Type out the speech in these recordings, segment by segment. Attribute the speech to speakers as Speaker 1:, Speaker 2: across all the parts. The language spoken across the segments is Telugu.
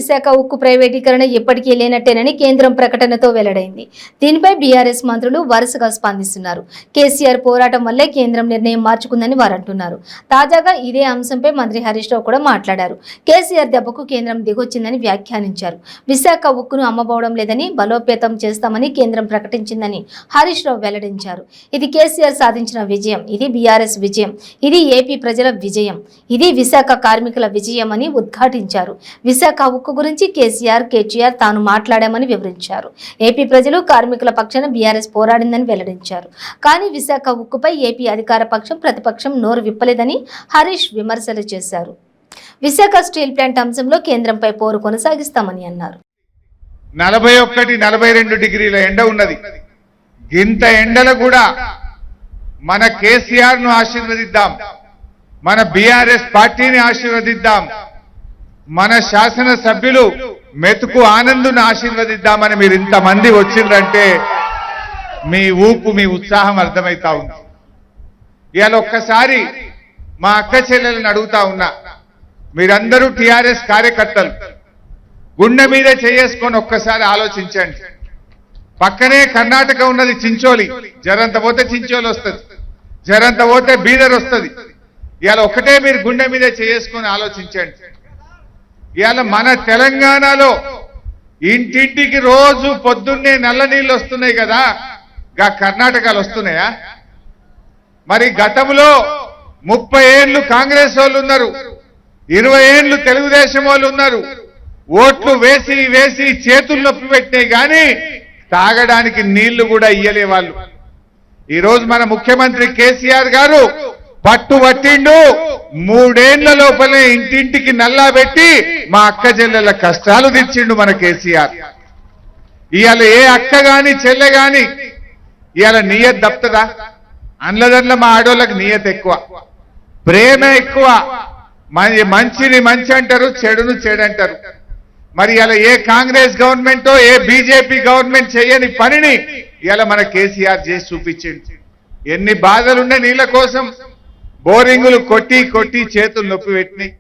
Speaker 1: విశాఖ ఉక్కు ప్రైవేటీకరణ ఎప్పటికీ లేనట్టేనని కేంద్రం ప్రకటనతో వెల్లడైంది. దీనిపై బీఆర్ఎస్ మంత్రులు వరుసగా స్పందిస్తున్నారు. కేసీఆర్ పోరాటం వల్లే కేంద్రం నిర్ణయం మార్చుకుందని వారు అంటున్నారు. తాజాగా ఇదే అంశంపై మంత్రి హరీష్ రావు కూడా మాట్లాడారు. కేసీఆర్ దెబ్బకు కేంద్రం దిగొచ్చిందని వ్యాఖ్యానించారు. విశాఖ ఉక్కును అమ్మబోవడం లేదని, బలోపేతం చేస్తామని కేంద్రం ప్రకటించిందని హరీష్ రావు వెల్లడించారు. ఇది కేసీఆర్ సాధించిన విజయం, ఇది బీఆర్ఎస్ విజయం, ఇది ఏపీ ప్రజల విజయం, ఇది విశాఖ కార్మికుల విజయం అని ఉద్ఘాటించారు. విశాఖ ఉక్కు గురించి కేటీఆర్ తాను మాట్లాడామని వివరించారు. ఏపీ ప్రజలు కార్మికుల పక్షాన బీఆర్ఎస్ పోరాడిందని వెల్లడించారు. కానీ విశాఖ ఉక్కుపై ఏపీ అధికార పక్షం ప్రతిపక్షం నోరు విప్పలేదని హరీష్ విమర్శలు చేశారు. విశాఖ స్టీల్ ప్లాంట్ అంశంలో కేంద్రంపై పోరు కొనసాగిస్తామని అన్నారు.
Speaker 2: 41-42 డిగ్రీల ఎండ ఉన్నది. ఇంత ఎండలు కూడా మన కేసీఆర్ ను ఆశీర్వదిద్దాం, మన బీఆర్ఎస్ పార్టీని ఆశీర్వదిద్దాం, మన శాసన సభ్యులు మెతుకు ఆనందును ఆశీర్వదిద్దామని మీరు ఇంతమంది వచ్చిందంటే మీ ఊపు, మీ ఉత్సాహం అర్థమైతా ఉంది. ఇవాళ ఒక్కసారి మా అక్క చెల్లెలను అడుగుతా ఉన్నా, మీరందరూ టీఆర్ఎస్ కార్యకర్తలు గుండె మీద చేసుకొని ఒక్కసారి ఆలోచించండి. పక్కనే కర్ణాటక ఉన్నది, చించోలి. జరంత పోతే చించోలి వస్తుంది, జరంత పోతే బీదర్ వస్తుంది. ఇవాళ ఒకటే మీరు గుండె మీద చేసుకొని ఆలోచించండి. ఇవాళ మన తెలంగాణలో ఇంటింటికి రోజు పొద్దున్నే నల్ల నీళ్ళు వస్తున్నాయి కదా, గా కర్ణాటకలు వస్తున్నాయా? మరి గతంలో 30 ఏళ్లు కాంగ్రెస్ వాళ్ళు ఉన్నారు, 20 ఏళ్లు తెలుగుదేశం వాళ్ళు ఉన్నారు. ఓట్లు వేసి వేసి చేతులు నొప్పి పెట్టినాయి కానీ తాగడానికి నీళ్లు కూడా ఇయ్యలే వాళ్ళు. ఈ రోజు మన ముఖ్యమంత్రి కేసీఆర్ గారు పట్టుబట్టిండు. 3 ఏళ్ల లోపలే ఇంటింటికి నల్లా పెట్టి మా అక్క చెల్లెల కష్టాలు తీర్చిండు మన కేసీఆర్. ఇవాళ ఏ అక్క గాని చెల్లె గాని ఇవాళ నియత్ దప్తదా? అండ్లదండ్ల మా ఆడోళ్ళకి నియత్ ఎక్కువ, ప్రేమ ఎక్కువ. మంచిని మంచి అంటారు, చెడును చెడు అంటారు. మరి ఇలా ఏ కాంగ్రెస్ గవర్నమెంటో ఏ బీజేపీ గవర్నమెంట్ చేయని పనిని ఇలా మన కేసీఆర్ చేసి చూపించింది. ఎన్ని బాధలుండే నీళ్ల కోసం బోరింగులు కొట్టి కొట్టి చేతులు నొప్పి పెట్టినాయి.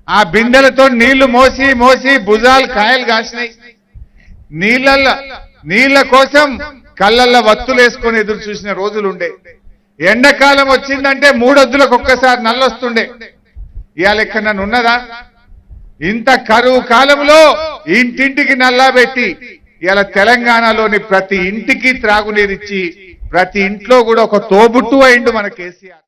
Speaker 2: ఆ బిందెలతో నీళ్లు మోసి మోసి భుజాలు కాయలు కాసినాయి. నీళ్ల కోసం కళ్ళల్లో వత్తులేసుకొని ఎదురు చూసిన రోజులుండే. ఎండాకాలం వచ్చిందంటే 3 వద్దులకు ఒక్కసారి నల్లొస్తుండే. ఇవాళ ఎక్కడ ఉన్నదా? ఇంత కరువు కాలంలో ఇంటింటికి నల్లా పెట్టి ఇలా తెలంగాణలోని ప్రతి ఇంటికి త్రాగునీరిచ్చి ప్రతి ఇంట్లో కూడా ఒక తోబుట్టు అయిండు మన కేసీఆర్.